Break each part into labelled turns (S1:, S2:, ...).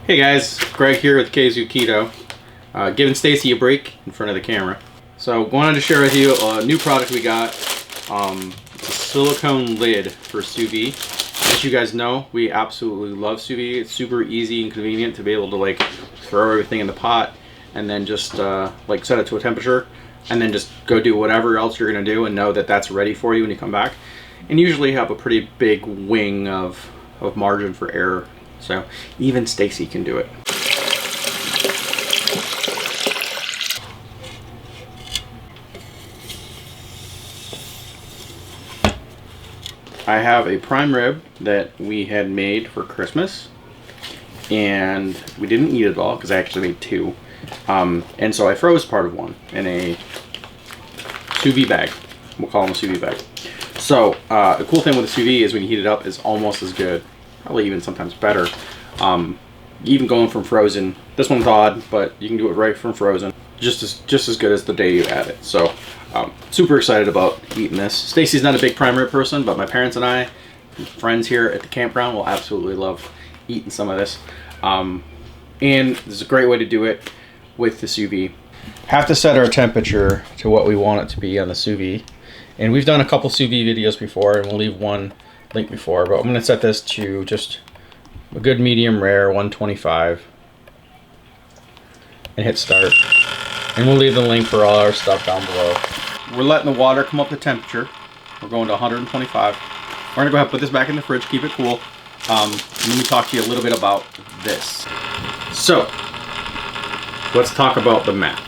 S1: Hey guys, Greg here with Kzoo Keto, giving Stacy a break in front of the camera. So wanted to share with you a new product we got, it's a silicone lid for sous vide. As you guys know, we absolutely love sous vide. It's super easy and convenient to be able to like throw everything in the pot and then just like set it to a temperature and then just go do whatever else you're gonna do and know that that's ready for you when you come back. And usually have a pretty big wing of margin for error. So even Stacy can do it. I have a prime rib that we had made for Christmas, and we didn't eat it all because I actually made two. And so I froze part of one in a sous vide bag. We'll call them a sous vide bag. So the cool thing with the sous vide is when you heat it up, it's almost as good. Probably even sometimes better. Even going from frozen, this one's odd, but you can do it right from frozen. Just as good as the day you add it. So super excited about eating this. Stacy's not a big prime rib person, but my parents and I, and friends here at the campground, will absolutely love eating some of this. And this is a great way to do it with the sous vide. Have to set our temperature to what we want it to be on the sous vide. And we've done a couple sous vide videos before, and we'll leave one link before, but I'm going to set this to just a good medium rare 125 and hit start, and we'll leave the link for all our stuff down below. We're letting the water come up to temperature. We're going to 125. We're going to go ahead and put this back in the fridge, keep it cool, and let me talk to you a little bit about this. So let's talk about the mat,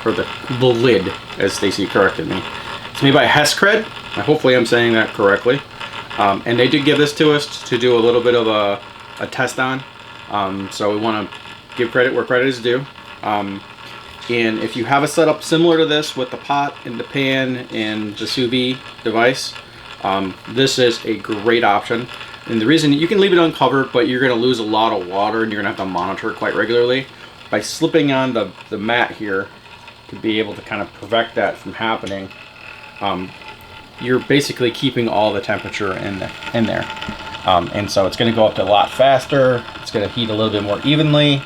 S1: or the lid, as Stacy corrected me. It's made by Hescred. Hopefully I'm saying that correctly. And they did give this to us to do a little bit of a test on. So we want to give credit where credit is due. And if you have a setup similar to this with the pot and the pan and the sous vide device, this is a great option. And the reason, you can leave it uncovered, but you're going to lose a lot of water and you're going to have to monitor it quite regularly. By slipping on the mat here to be able to kind of prevent that from happening, you're basically keeping all the temperature in there. And so it's going to go up to a lot faster. It's going to heat a little bit more evenly.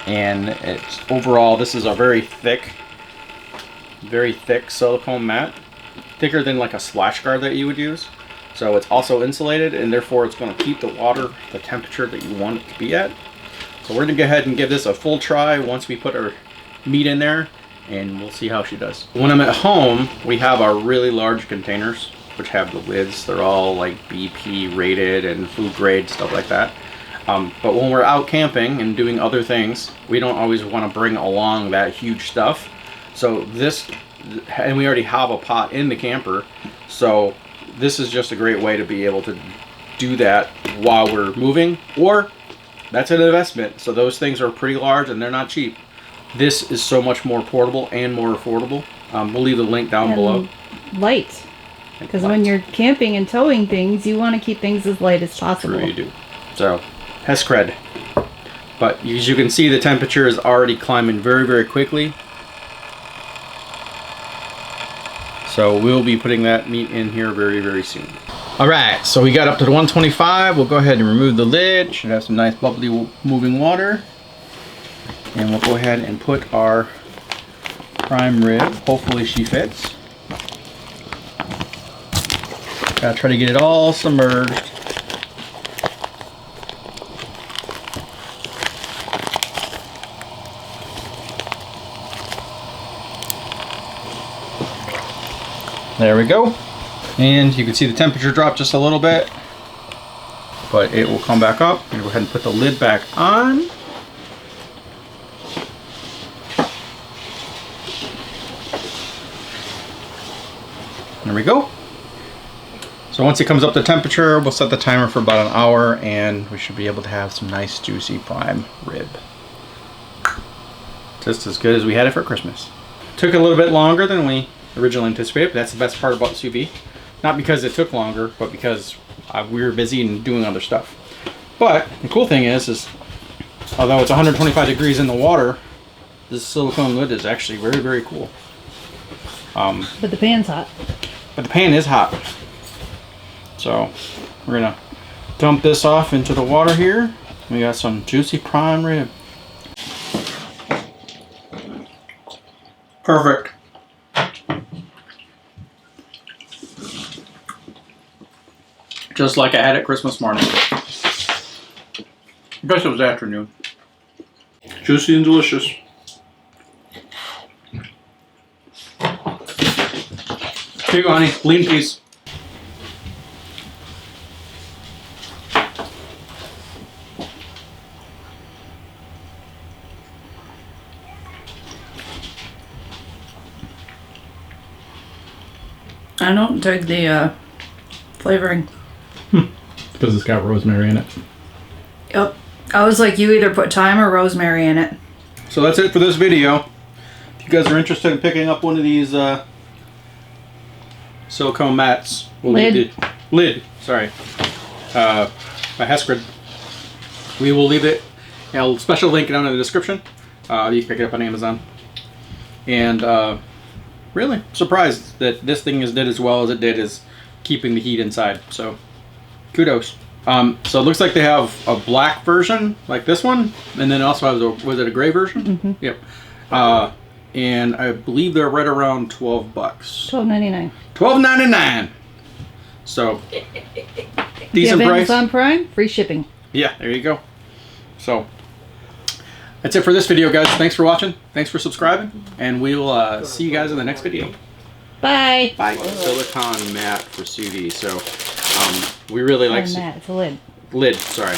S1: And it's overall, this is a very thick silicone mat. Thicker than like a splash guard that you would use. So it's also insulated, and therefore it's going to keep the water the temperature that you want it to be at. So we're going to go ahead and give this a full try once we put our meat in there, and we'll see how she does. When I'm at home, we have our really large containers, which have the lids. They're all like BP rated and food grade, stuff like that. But when we're out camping and doing other things, we don't always want to bring along that huge stuff. So this, and we already have a pot in the camper, so this is just a great way to be able to do that while we're moving, or that's an investment. So those things are pretty large and they're not cheap. This is so much more portable and more affordable. We'll leave the link down below.
S2: Light. Because when you're camping and towing things, you want to keep things as light as possible.
S1: True, you do. So, Hescred. But as you can see, the temperature is already climbing very, very quickly. So we'll be putting that meat in here very, very soon. Alright, so we got up to the 125. We'll go ahead and remove the lid. Should have some nice bubbly moving water. And we'll go ahead and put our prime rib. Hopefully she fits. Gotta try to get it all submerged. There we go. And you can see the temperature drop just a little bit, but it will come back up. I'm gonna go ahead and put the lid back on. There we go. So once it comes up to temperature, we'll set the timer for about an hour, and we should be able to have some nice juicy prime rib. Just as good as we had it for Christmas. Took a little bit longer than we originally anticipated, but that's the best part about sous vide. Not because it took longer, but because we were busy and doing other stuff. But the cool thing is although it's 125 degrees in the water, this silicone lid is actually very, very cool.
S2: But the pan's hot.
S1: But the pan is hot. So we're gonna dump this off into the water here, We got some juicy prime rib. Perfect. Just like I had it Christmas morning. I guess it was afternoon. Juicy and delicious. Here you go, honey. Lean piece.
S2: I don't dig the flavoring.
S1: Because it's got rosemary in it.
S2: Yep. I was like, you either put thyme or rosemary in it.
S1: So that's it for this video. If you guys are interested in picking up one of these silicone mats, lid, sorry, by Hescred, we will leave it a special link down in the description. You can pick it up on Amazon. And really surprised that this thing did as well as it did as keeping the heat inside. So kudos. So it looks like they have a black version like this one, and then also has was it a gray version?
S2: Mm-hmm.
S1: Yep. And I believe they're right around $12.
S2: $12.99.
S1: $12.99. So decent price.
S2: Amazon Prime, free shipping.
S1: Yeah, there you go. So that's it for this video, guys. Thanks for watching. Thanks for subscribing, and we will see you guys in the next video.
S2: Bye.
S1: Bye.
S3: Silicone mat for sous vide. So we really like
S2: Mat, it's a lid.
S1: Lid. Sorry.